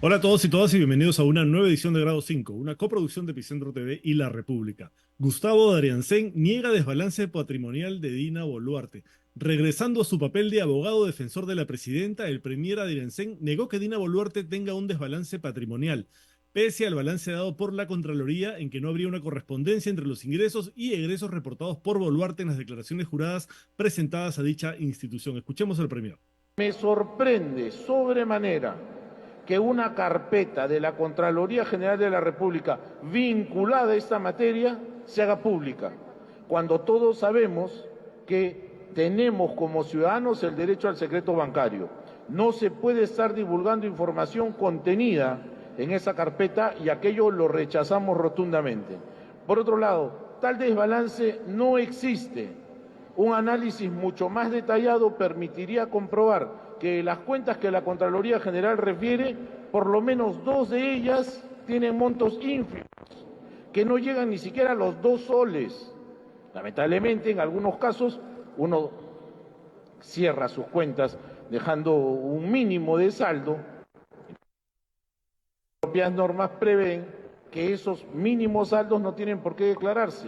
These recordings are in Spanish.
Hola a todos y todas y bienvenidos a una nueva edición de Grado 5, una coproducción de Epicentro TV y La República. Gustavo Dariancén niega desbalance patrimonial de Dina Boluarte. Regresando a su papel de abogado defensor de la presidenta, el premier Dariancén negó que Dina Boluarte tenga un desbalance patrimonial, pese al balance dado por la Contraloría en que no habría una correspondencia entre los ingresos y egresos reportados por Boluarte en las declaraciones juradas presentadas a dicha institución. Escuchemos al premier. Me sorprende sobremanera que una carpeta de la Contraloría General de la República vinculada a esta materia se haga pública, cuando todos sabemos que tenemos como ciudadanos el derecho al secreto bancario. No se puede estar divulgando información contenida en esa carpeta y aquello lo rechazamos rotundamente. Por otro lado, tal desbalance no existe. Un análisis mucho más detallado permitiría comprobar que las cuentas que la Contraloría General refiere, por lo menos dos de ellas tienen montos ínfimos, que no llegan ni siquiera a los 2 soles. Lamentablemente, en algunos casos, uno cierra sus cuentas dejando un mínimo de saldo. Las propias normas prevén que esos mínimos saldos no tienen por qué declararse.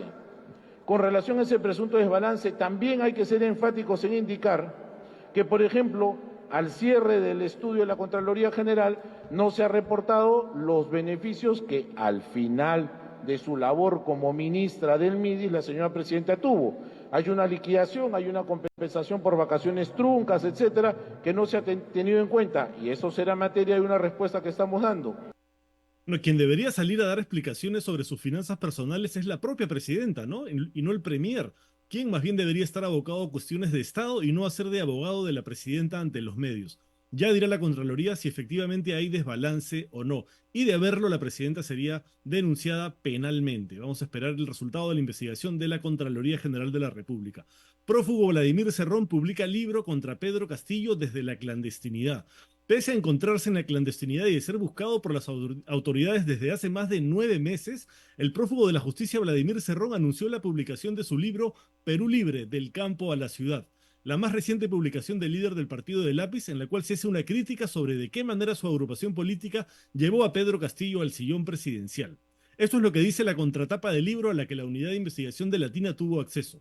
Con relación a ese presunto desbalance, también hay que ser enfáticos en indicar que, por ejemplo, al cierre del estudio de la Contraloría General no se ha reportado los beneficios que al final de su labor como ministra del MIDIS la señora presidenta tuvo. Hay una liquidación, hay una compensación por vacaciones truncas, etcétera, que no se ha tenido en cuenta, y eso será materia de una respuesta que estamos dando. Bueno, quien debería salir a dar explicaciones sobre sus finanzas personales es la propia presidenta, ¿no? Y no el premier, quien más bien debería estar abocado a cuestiones de Estado y no hacer de abogado de la presidenta ante los medios. Ya dirá la Contraloría si efectivamente hay desbalance o no, y de haberlo la presidenta sería denunciada penalmente. Vamos a esperar el resultado de la investigación de la Contraloría General de la República. Prófugo Vladimir Cerrón publica libro contra Pedro Castillo desde la clandestinidad. Pese a encontrarse en la clandestinidad y de ser buscado por las autoridades desde hace más de 9 meses, el prófugo de la justicia Vladimir Cerrón anunció la publicación de su libro Perú Libre, del campo a la ciudad, la más reciente publicación del líder del partido de Lápiz, en la cual se hace una crítica sobre de qué manera su agrupación política llevó a Pedro Castillo al sillón presidencial. Esto es lo que dice la contratapa del libro a la que la unidad de investigación de Latina tuvo acceso.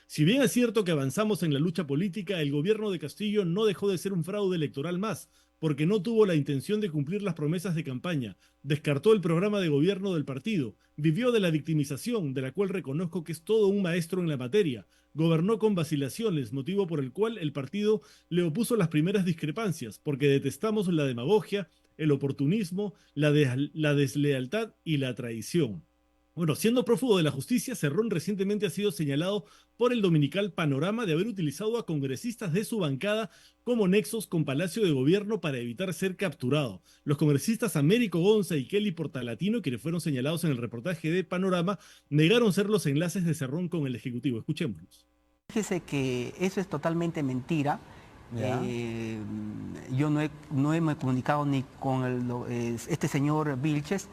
Si bien es cierto que avanzamos en la lucha política, el gobierno de Castillo no dejó de ser un fraude electoral más, porque no tuvo la intención de cumplir las promesas de campaña, descartó el programa de gobierno del partido, vivió de la victimización, de la cual reconozco que es todo un maestro en la materia, gobernó con vacilaciones, motivo por el cual el partido le opuso las primeras discrepancias, porque detestamos la demagogia, el oportunismo, la deslealtad y la traición. Bueno, siendo prófugo de la justicia, Cerrón recientemente ha sido señalado por el dominical Panorama de haber utilizado a congresistas de su bancada como nexos con Palacio de Gobierno para evitar ser capturado. Los congresistas Américo Gonza y Kelly Portalatino, quienes fueron señalados en el reportaje de Panorama, negaron ser los enlaces de Cerrón con el Ejecutivo. Escuchémoslos. Fíjese que eso es totalmente mentira. Yo no me he comunicado ni con este señor Vilches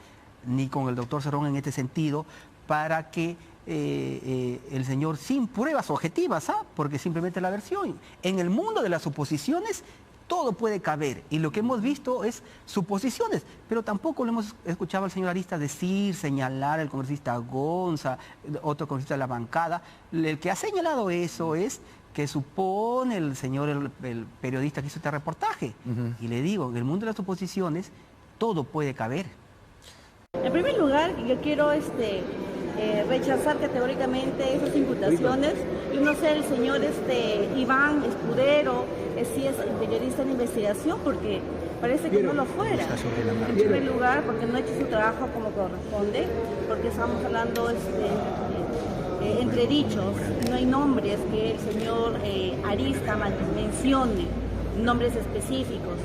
ni con el doctor Cerrón en este sentido, para que el señor, sin pruebas objetivas, porque simplemente la versión. En el mundo de las suposiciones todo puede caber, y lo que hemos visto es suposiciones, pero tampoco lo hemos escuchado al señor Arista decir, señalar al congresista Gonza, otro congresista de la bancada. El que ha señalado eso es que supone el señor, el periodista que hizo este reportaje. Y le digo, en el mundo de las suposiciones todo puede caber. En primer lugar, yo quiero rechazar categóricamente esas imputaciones. Yo no sé el señor Iván Escudero si es periodista de investigación, porque parece que no lo fuera. En primer lugar, porque no ha hecho su trabajo como corresponde, porque estamos hablando entre dichos, no hay nombres que el señor Arista mencione, nombres específicos.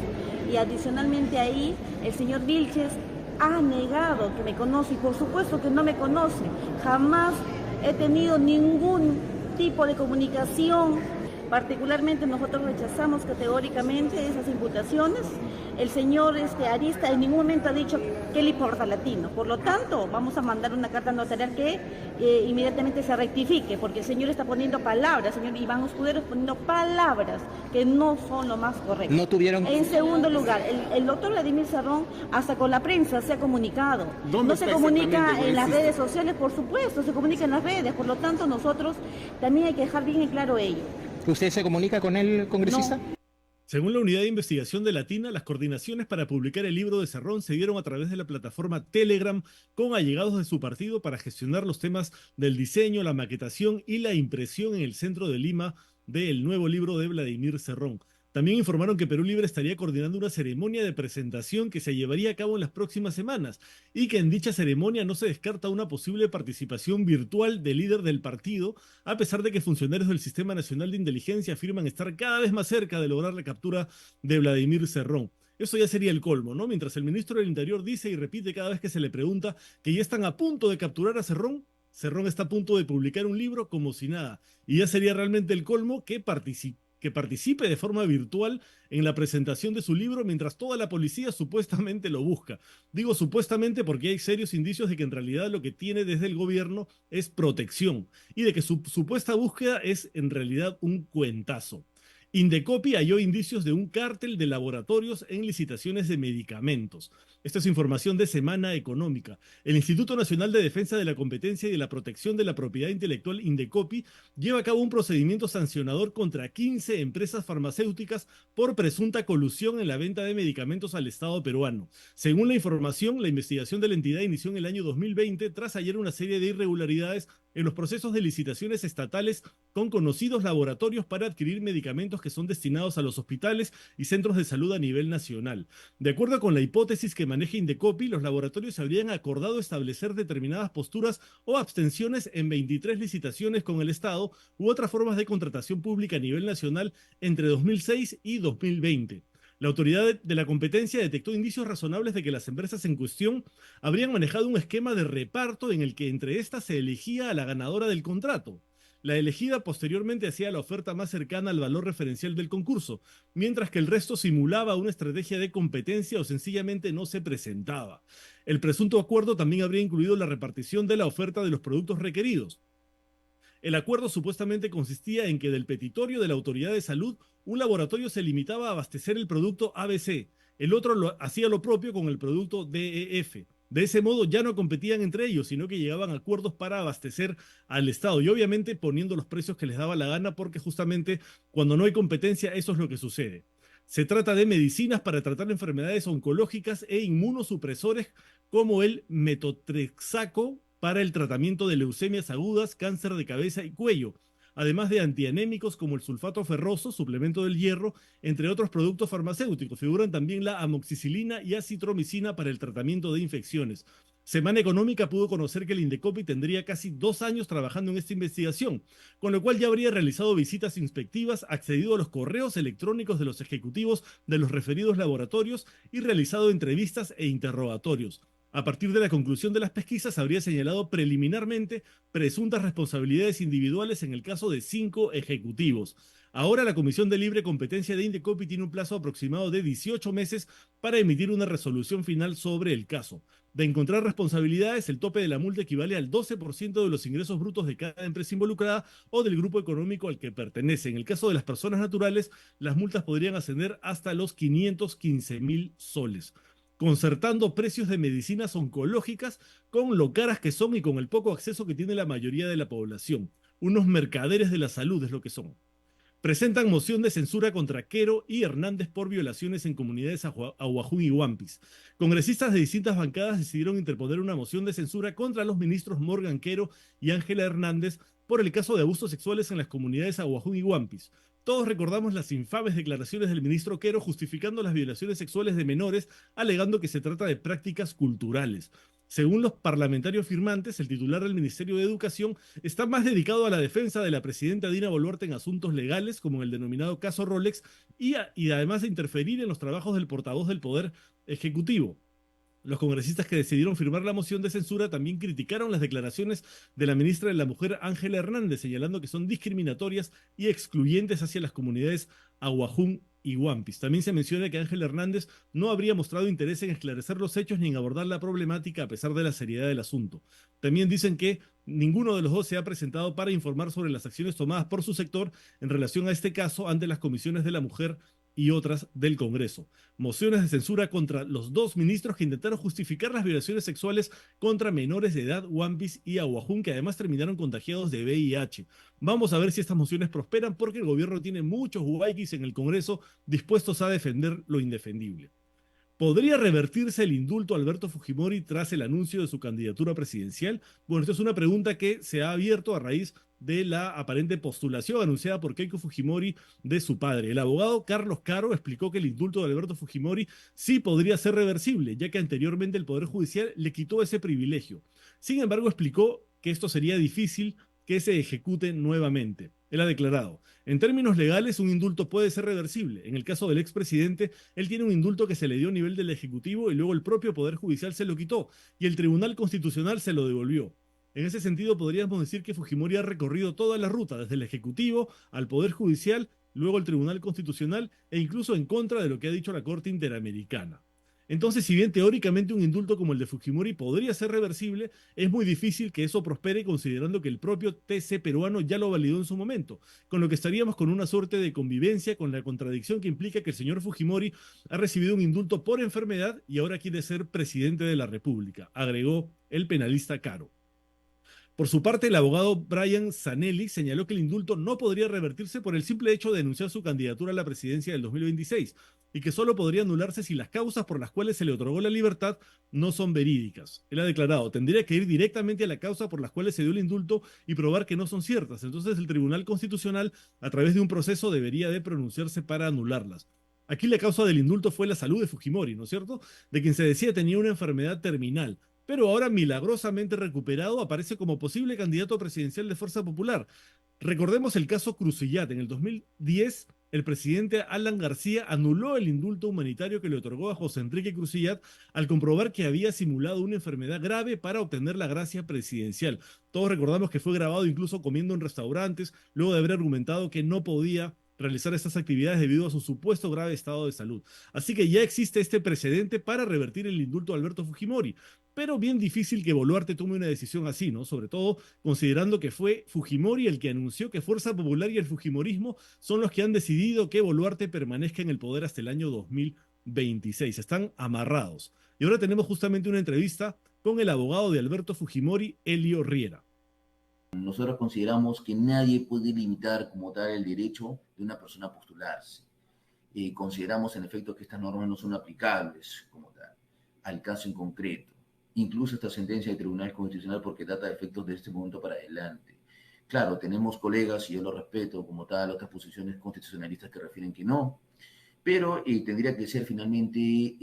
Y adicionalmente ahí, el señor Vilches ha negado que me conoce, y por supuesto que no me conoce. Jamás he tenido ningún tipo de comunicación Particularmente nosotros rechazamos categóricamente esas imputaciones. El señor Arista en ningún momento ha dicho qué le importa latino. Por lo tanto, vamos a mandar una carta notarial que inmediatamente se rectifique, porque el señor está poniendo palabras, el señor Iván Escudero está poniendo palabras que no son lo más correcto. No tuvieron... En segundo lugar, el doctor Vladimir Cerrón hasta con la prensa se ha comunicado. No se comunica en las redes sociales, por supuesto, se comunica en las redes. Por lo tanto, nosotros también hay que dejar bien en claro ello. ¿Usted se comunica con el congresista? No. Según la unidad de investigación de Latina, las coordinaciones para publicar el libro de Cerrón se dieron a través de la plataforma Telegram con allegados de su partido para gestionar los temas del diseño, la maquetación y la impresión en el centro de Lima del nuevo libro de Vladimir Cerrón. También informaron que Perú Libre estaría coordinando una ceremonia de presentación que se llevaría a cabo en las próximas semanas y que en dicha ceremonia no se descarta una posible participación virtual del líder del partido, a pesar de que funcionarios del Sistema Nacional de Inteligencia afirman estar cada vez más cerca de lograr la captura de Vladimir Cerrón. Eso ya sería el colmo, ¿no? Mientras el ministro del Interior dice y repite cada vez que se le pregunta que ya están a punto de capturar a Cerrón, Cerrón está a punto de publicar un libro como si nada. Y ya sería realmente el colmo que participe de forma virtual en la presentación de su libro mientras toda la policía supuestamente lo busca. Digo supuestamente porque hay serios indicios de que en realidad lo que tiene desde el gobierno es protección y de que su supuesta búsqueda es en realidad un cuentazo. Indecopi halló indicios de un cártel de laboratorios en licitaciones de medicamentos. Esta es información de Semana Económica. El Instituto Nacional de Defensa de la Competencia y de la Protección de la Propiedad Intelectual, Indecopi, lleva a cabo un procedimiento sancionador contra 15 empresas farmacéuticas por presunta colusión en la venta de medicamentos al Estado peruano. Según la información, la investigación de la entidad inició en el año 2020 tras hallar una serie de irregularidades en los procesos de licitaciones estatales con conocidos laboratorios para adquirir medicamentos que son destinados a los hospitales y centros de salud a nivel nacional. De acuerdo con la hipótesis que maneja Indecopi, los laboratorios habrían acordado establecer determinadas posturas o abstenciones en 23 licitaciones con el Estado u otras formas de contratación pública a nivel nacional entre 2006 y 2020. La autoridad de la competencia detectó indicios razonables de que las empresas en cuestión habrían manejado un esquema de reparto en el que entre estas se elegía a la ganadora del contrato. La elegida posteriormente hacía la oferta más cercana al valor referencial del concurso, mientras que el resto simulaba una estrategia de competencia o sencillamente no se presentaba. El presunto acuerdo también habría incluido la repartición de la oferta de los productos requeridos. El acuerdo supuestamente consistía en que del petitorio de la Autoridad de Salud, un laboratorio se limitaba a abastecer el producto ABC, el otro hacía lo propio con el producto DEF. De ese modo ya no competían entre ellos, sino que llegaban a acuerdos para abastecer al Estado y obviamente poniendo los precios que les daba la gana porque justamente cuando no hay competencia eso es lo que sucede. Se trata de medicinas para tratar enfermedades oncológicas e inmunosupresores como el metotrexato para el tratamiento de leucemias agudas, cáncer de cabeza y cuello, además de antianémicos como el sulfato ferroso, suplemento del hierro, entre otros productos farmacéuticos. Figuran también la amoxicilina y acitromicina para el tratamiento de infecciones. Semana Económica pudo conocer que el Indecopi tendría casi 2 años trabajando en esta investigación, con lo cual ya habría realizado visitas inspectivas, accedido a los correos electrónicos de los ejecutivos de los referidos laboratorios y realizado entrevistas e interrogatorios. A partir de la conclusión de las pesquisas, habría señalado preliminarmente presuntas responsabilidades individuales en el caso de 5 ejecutivos. Ahora la Comisión de Libre Competencia de Indecopi tiene un plazo aproximado de 18 meses para emitir una resolución final sobre el caso. De encontrar responsabilidades, el tope de la multa equivale al 12% de los ingresos brutos de cada empresa involucrada o del grupo económico al que pertenece. En el caso de las personas naturales, las multas podrían ascender hasta los 515.000 soles. Concertando precios de medicinas oncológicas con lo caras que son y con el poco acceso que tiene la mayoría de la población. Unos mercaderes de la salud es lo que son. Presentan moción de censura contra Quero y Hernández por violaciones en comunidades Ahuajún y Huampis. Congresistas de distintas bancadas decidieron interponer una moción de censura contra los ministros Morgan Quero y Ángela Hernández por el caso de abusos sexuales en las comunidades Ahuajún y Huampis. Todos recordamos las infames declaraciones del ministro Quero justificando las violaciones sexuales de menores, alegando que se trata de prácticas culturales. Según los parlamentarios firmantes, el titular del Ministerio de Educación está más dedicado a la defensa de la presidenta Dina Boluarte en asuntos legales, como en el denominado caso Rolex, y además de interferir en los trabajos del portavoz del Poder Ejecutivo. Los congresistas que decidieron firmar la moción de censura también criticaron las declaraciones de la ministra de la Mujer, Ángela Hernández, señalando que son discriminatorias y excluyentes hacia las comunidades Aguajún y Huampis. También se menciona que Ángela Hernández no habría mostrado interés en esclarecer los hechos ni en abordar la problemática a pesar de la seriedad del asunto. También dicen que ninguno de los dos se ha presentado para informar sobre las acciones tomadas por su sector en relación a este caso ante las comisiones de la mujer y otras del Congreso. Mociones de censura contra los dos ministros que intentaron justificar las violaciones sexuales contra menores de edad, Huampis y Aguajún, que además terminaron contagiados de VIH. Vamos a ver si estas mociones prosperan porque el gobierno tiene muchos huayquis en el Congreso dispuestos a defender lo indefendible. ¿Podría revertirse el indulto a Alberto Fujimori tras el anuncio de su candidatura presidencial? Bueno, esta es una pregunta que se ha abierto a raíz de la aparente postulación anunciada por Keiko Fujimori de su padre. El abogado Carlos Caro explicó que el indulto de Alberto Fujimori sí podría ser reversible, ya que anteriormente el Poder Judicial le quitó ese privilegio. Sin embargo, explicó que esto sería difícil que se ejecute nuevamente. Él ha declarado, en términos legales, un indulto puede ser reversible. En el caso del expresidente, él tiene un indulto que se le dio a nivel del Ejecutivo y luego el propio Poder Judicial se lo quitó y el Tribunal Constitucional se lo devolvió. En ese sentido, podríamos decir que Fujimori ha recorrido toda la ruta, desde el Ejecutivo al Poder Judicial, luego el Tribunal Constitucional e incluso en contra de lo que ha dicho la Corte Interamericana. Entonces, si bien teóricamente un indulto como el de Fujimori podría ser reversible, es muy difícil que eso prospere considerando que el propio TC peruano ya lo validó en su momento, con lo que estaríamos con una suerte de convivencia con la contradicción que implica que el señor Fujimori ha recibido un indulto por enfermedad y ahora quiere ser presidente de la República, agregó el penalista Caro. Por su parte, el abogado Brian Zanelli señaló que el indulto no podría revertirse por el simple hecho de denunciar su candidatura a la presidencia del 2026 y que solo podría anularse si las causas por las cuales se le otorgó la libertad no son verídicas. Él ha declarado, tendría que ir directamente a la causa por las cuales se dio el indulto y probar que no son ciertas. Entonces el Tribunal Constitucional, a través de un proceso, debería de pronunciarse para anularlas. Aquí la causa del indulto fue la salud de Fujimori, ¿no es cierto? De quien se decía tenía una enfermedad terminal, pero ahora milagrosamente recuperado aparece como posible candidato presidencial de Fuerza Popular. Recordemos el caso Cruzillat. En el 2010, el presidente Alan García anuló el indulto humanitario que le otorgó a José Enrique Cruzillat al comprobar que había simulado una enfermedad grave para obtener la gracia presidencial. Todos recordamos que fue grabado incluso comiendo en restaurantes, luego de haber argumentado que no podía realizar estas actividades debido a su supuesto grave estado de salud. Así que ya existe este precedente para revertir el indulto a Alberto Fujimori, pero bien difícil que Boluarte tome una decisión así, ¿no? Sobre todo considerando que fue Fujimori el que anunció que Fuerza Popular y el fujimorismo son los que han decidido que Boluarte permanezca en el poder hasta el año 2026. Están amarrados. Y ahora tenemos justamente una entrevista con el abogado de Alberto Fujimori, Elio Riera. Nosotros consideramos que nadie puede limitar como tal el derecho de una persona a postularse. Consideramos en efecto que estas normas no son aplicables como tal al caso en concreto. Incluso esta sentencia del Tribunal Constitucional porque data de efectos de este momento para adelante. Claro, tenemos colegas, y yo lo respeto como tal, otras posiciones constitucionalistas que refieren que no, pero tendría que ser finalmente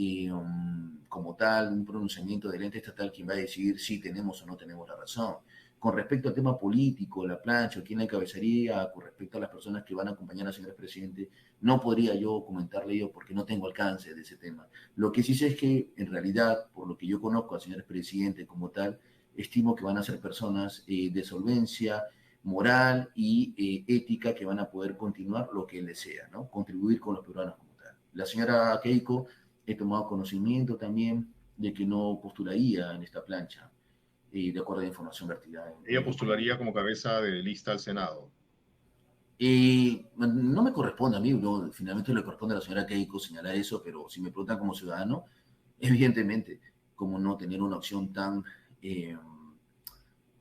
como tal un pronunciamiento del ente estatal quien va a decidir si tenemos o no tenemos la razón. Con respecto al tema político, la plancha, quién la encabezaría, con respecto a las personas que van a acompañar al señor presidente, no podría yo comentarle yo porque no tengo alcance de ese tema. Lo que sí sé es que, en realidad, por lo que yo conozco al señor presidente como tal, estimo que van a ser personas de solvencia moral y ética que van a poder continuar lo que él desea, ¿no? Contribuir con los peruanos como tal. La señora Keiko, he tomado conocimiento también de que no postularía en esta plancha. De acuerdo a la información vertida. Ella postularía como cabeza de lista al Senado. No me corresponde a mí, ¿no? Finalmente le corresponde a la señora Keiko señalar eso, pero si me preguntan como ciudadano, evidentemente, como no tener una opción tan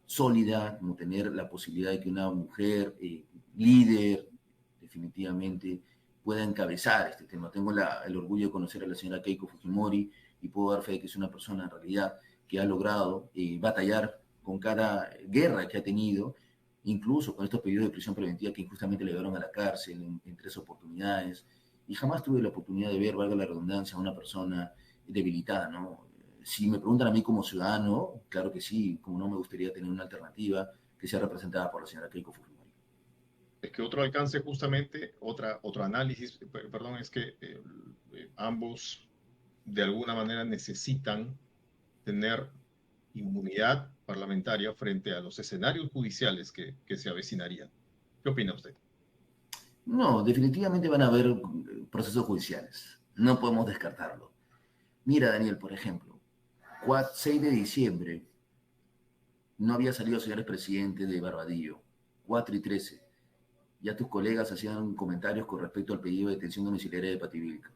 sólida, como tener la posibilidad de que una mujer líder definitivamente pueda encabezar este tema. Tengo el orgullo de conocer a la señora Keiko Fujimori y puedo dar fe de que es una persona en realidad que ha logrado batallar con cada guerra que ha tenido, incluso con estos pedidos de prisión preventiva que injustamente le llevaron a la cárcel en 3 oportunidades, y jamás tuve la oportunidad de ver, valga la redundancia, a una persona debilitada, ¿no? Si me preguntan a mí como ciudadano, claro que sí, como no me gustaría tener una alternativa que sea representada por la señora Keiko Fujimori. Es que otro alcance justamente, otro análisis, perdón, es que ambos de alguna manera necesitan tener inmunidad parlamentaria frente a los escenarios judiciales que se avecinarían. ¿Qué opina usted? No, definitivamente van a haber procesos judiciales. No podemos descartarlo. Mira, Daniel, por ejemplo, 6 de diciembre no había salido, señores presidentes, de Barbadillo. 4 y 13. Ya tus colegas hacían comentarios con respecto al pedido de detención domiciliaria de Pativilca.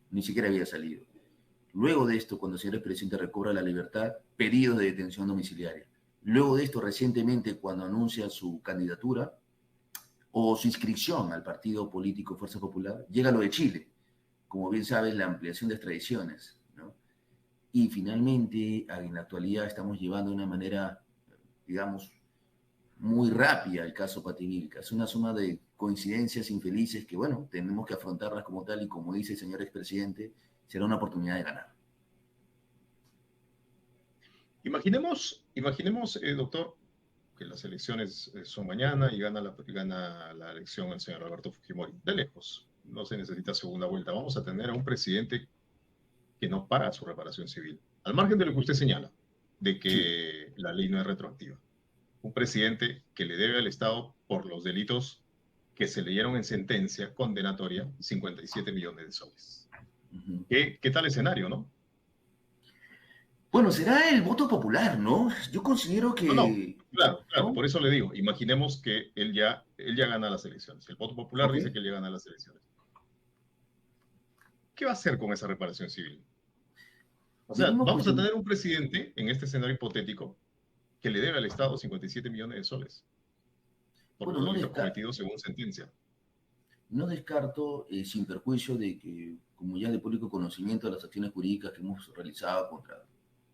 Ni siquiera había salido. Luego de esto, cuando el señor presidente recobra la libertad, pedidos de detención domiciliaria. Luego de esto, recientemente, cuando anuncia su candidatura o su inscripción al partido político Fuerza Popular, llega lo de Chile. Como bien sabes, la ampliación de extradiciones, ¿no? Y finalmente, en la actualidad, estamos llevando de una manera, digamos, muy rápida el caso Pativilca. Es una suma de coincidencias infelices que, bueno, tenemos que afrontarlas como tal y, como dice el señor expresidente, será una oportunidad de ganar. Imaginemos, doctor, que las elecciones son mañana y gana la elección el señor Alberto Fujimori. De lejos, no se necesita segunda vuelta. Vamos a tener a un presidente que no para su reparación civil. Al margen de lo que usted señala, de que la ley no es retroactiva. Un presidente que le debe al Estado por los delitos que se leyeron en sentencia condenatoria 57 millones de soles. ¿Qué tal escenario, no? Bueno, será el voto popular, ¿no? Yo considero que... No, claro, ¿no? Por eso le digo, imaginemos que él ya gana las elecciones. El voto popular dice que él ya gana las elecciones. ¿Qué va a hacer con esa reparación civil? O sea, vamos a tener un presidente, en este escenario hipotético, que le debe al Estado 57 millones de soles por los delitos cometidos según sentencia. No descarto, sin perjuicio de que, como ya de público conocimiento de las acciones jurídicas que hemos realizado contra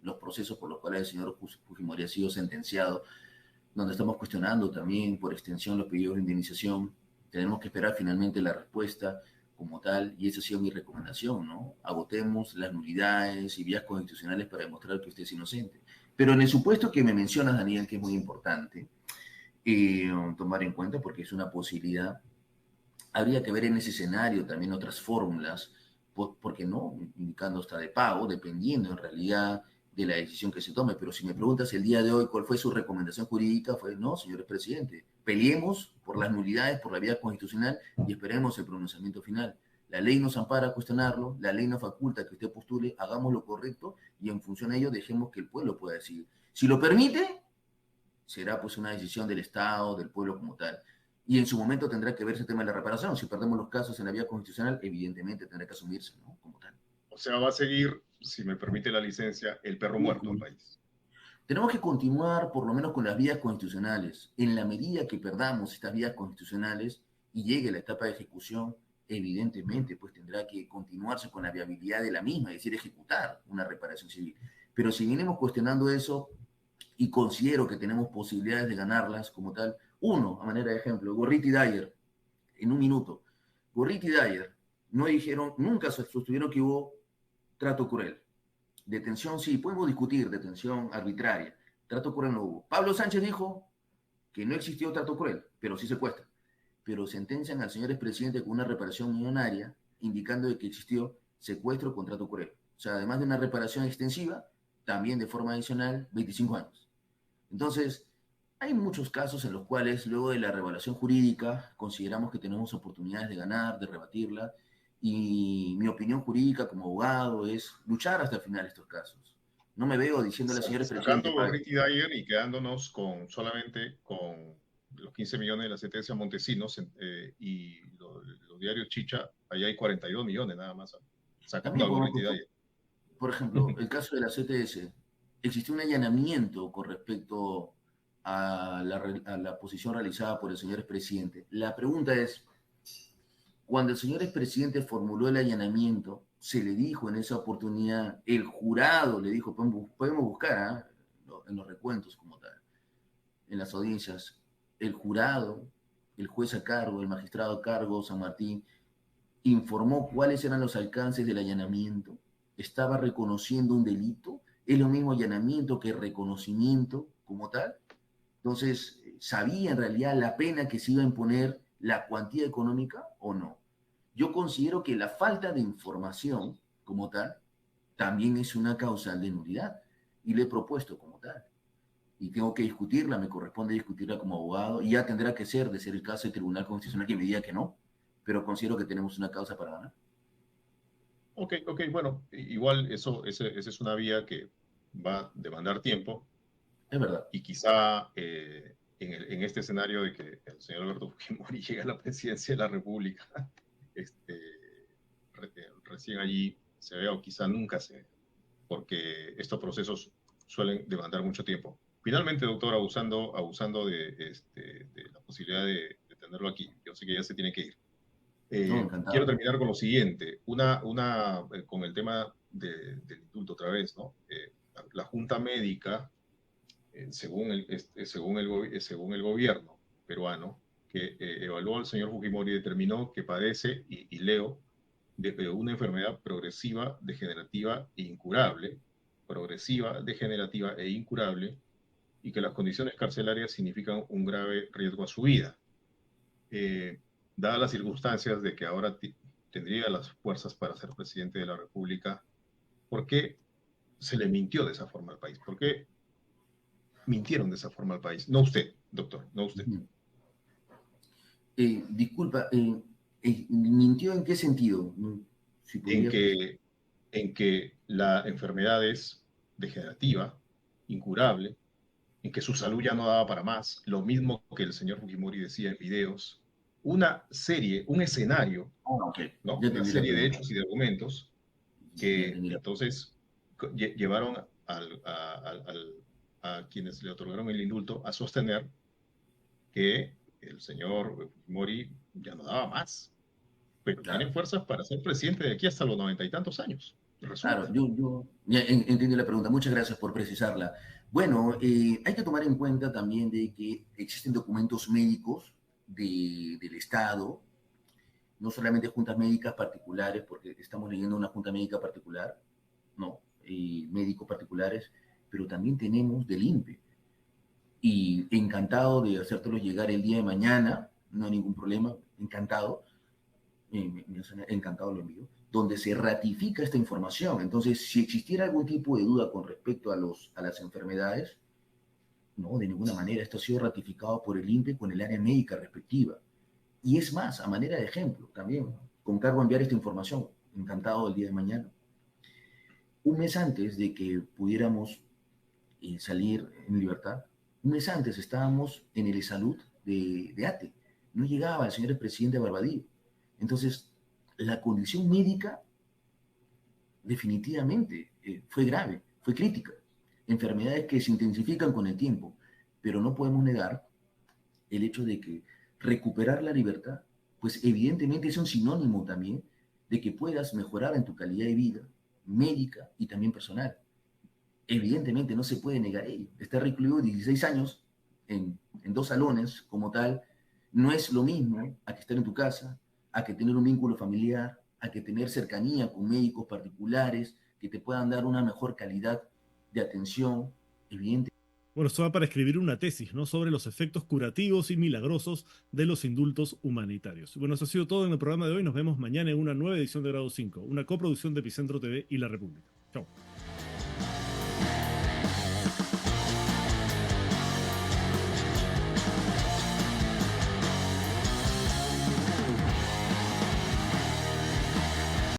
los procesos por los cuales el señor Fujimori ha sido sentenciado, donde estamos cuestionando también por extensión los pedidos de indemnización, tenemos que esperar finalmente la respuesta como tal, y esa ha sido mi recomendación, ¿no? Agotemos las nulidades y vías constitucionales para demostrar que usted es inocente. Pero en el supuesto que me mencionas, Daniel, que es muy importante tomar en cuenta, porque es una posibilidad, habría que ver en ese escenario también otras fórmulas, porque no, indicando hasta de pago, dependiendo en realidad de la decisión que se tome. Pero si me preguntas el día de hoy cuál fue su recomendación jurídica, fue: no, señores presidente, peleemos por las nulidades, por la vía constitucional y esperemos el pronunciamiento final. La ley nos ampara a cuestionarlo, la ley nos faculta que usted postule, hagamos lo correcto y en función a ello dejemos que el pueblo pueda decidir. Si lo permite, será pues una decisión del Estado, del pueblo como tal. Y en su momento tendrá que verse el tema de la reparación. Si perdemos los casos en la vía constitucional, evidentemente tendrá que asumirse, ¿no? Como tal. O sea, va a seguir, si me permite la licencia, el perro muerto al país. Tenemos que continuar por lo menos con las vías constitucionales. En la medida que perdamos estas vías constitucionales y llegue la etapa de ejecución, evidentemente pues tendrá que continuarse con la viabilidad de la misma, es decir, ejecutar una reparación civil. Pero si venimos cuestionando eso y considero que tenemos posibilidades de ganarlas como tal, uno, a manera de ejemplo, Gorriti y Dyer, en un minuto. Gorriti y Dyer no dijeron, nunca sostuvieron que hubo trato cruel. Detención sí, podemos discutir, detención arbitraria. Trato cruel no hubo. Pablo Sánchez dijo que no existió trato cruel, pero sí secuestro. Pero sentencian al señor expresidente con una reparación millonaria, indicando de que existió secuestro con trato cruel. O sea, además de una reparación extensiva, también de forma adicional, 25 años. Entonces, hay muchos casos en los cuales, luego de la revelación jurídica, consideramos que tenemos oportunidades de ganar, de rebatirla, y mi opinión jurídica como abogado es luchar hasta el final estos casos. No me veo diciéndole al señor presidente... Sacando Gorriti y Dyer y quedándonos solamente con los 15 millones de la sentencia Montesinos y los diarios Chicha, allá hay 42 millones nada más. Sacando a Gorriti y Dyer. Por ejemplo, el caso de la CTS, existió un allanamiento con respecto a la posición realizada por el señor expresidente. La pregunta es, cuando el señor expresidente formuló el allanamiento, se le dijo en esa oportunidad, el jurado le dijo, podemos buscar en los recuentos como tal, en las audiencias, el jurado, el juez a cargo, el magistrado a cargo, San Martín, informó cuáles eran los alcances del allanamiento, estaba reconociendo un delito, es lo mismo allanamiento que reconocimiento como tal. Entonces, ¿sabía en realidad la pena que se iba a imponer, la cuantía económica o no? Yo considero que la falta de información como tal también es una causal de nulidad y le he propuesto como tal. Y tengo que discutirla, me corresponde discutirla como abogado y ya tendrá que ser, de ser el caso del Tribunal Constitucional que me diga que no, pero considero que tenemos una causa para ganar. Ok, bueno, igual esa es una vía que va a demandar tiempo Es verdad. y quizá en este escenario de que el señor Alberto Fujimori llegue a la presidencia de la República, recién allí se vea o quizá nunca se vea, porque estos procesos suelen demandar mucho tiempo. Finalmente, doctor, abusando de la posibilidad de tenerlo aquí, yo sé que ya se tiene que ir. No, Quiero encantado. terminar con lo siguiente, con el tema del indulto otra vez, ¿no? La Junta Médica, según el gobierno peruano, que evaluó al señor Fujimori, determinó que padece, y leo, de una enfermedad progresiva, degenerativa e incurable, y que las condiciones carcelarias significan un grave riesgo a su vida. Eh, Dadas las circunstancias de que ahora tendría las fuerzas para ser presidente de la República, ¿por qué se le mintió de esa forma al país? ¿Por qué mintieron de esa forma al país? No usted, doctor, no usted. Disculpa, ¿mintió en qué sentido? Si En podría precisar. que, en que la enfermedad es degenerativa, incurable, en que su salud ya no daba para más, lo mismo que el señor Fujimori decía en videos, una serie, un escenario, Ah, ok, ¿no? ya Una entendí la serie de pregunta. hechos y de argumentos Ya que entendí la pregunta. entonces llevaron a quienes le otorgaron el indulto a sostener que el señor Fujimori ya no daba más, pero tiene Claro. fuerzas para ser presidente de aquí hasta los 90 y tantos años. Claro, Resulta. yo ya entendí la pregunta. Muchas gracias por precisarla. Bueno, hay que tomar en cuenta también de que existen documentos médicos del Estado, no solamente juntas médicas particulares, porque estamos leyendo una junta médica particular, no, médicos particulares, pero también tenemos del INPE. Y encantado de hacértelo llegar el día de mañana, no hay ningún problema, encantado encantado lo envío, donde se ratifica esta información. Entonces, si existiera algún tipo de duda con respecto a las enfermedades, no, de ninguna manera, esto ha sido ratificado por el INPE con el área médica respectiva. Y es más, a manera de ejemplo, también, con cargo a enviar esta información, encantado el día de mañana. Un mes antes de que pudiéramos salir en libertad, un mes antes estábamos en el salud de ATE. No llegaba el señor presidente Barbadillo. Entonces, la condición médica definitivamente fue grave, fue crítica. Enfermedades que se intensifican con el tiempo, pero no podemos negar el hecho de que recuperar la libertad, pues evidentemente es un sinónimo también de que puedas mejorar en tu calidad de vida médica y también personal. Evidentemente no se puede negar ello. Estar recluido 16 años en 2 salones como tal no es lo mismo a que estar en tu casa, a que tener un vínculo familiar, a que tener cercanía con médicos particulares que te puedan dar una mejor calidad de atención, evidente. Bueno, esto va para escribir una tesis, ¿no? Sobre los efectos curativos y milagrosos de los indultos humanitarios. Bueno, eso ha sido todo en el programa de hoy. Nos vemos mañana en una nueva edición de Grado 5, una coproducción de Epicentro TV y La República. Chao.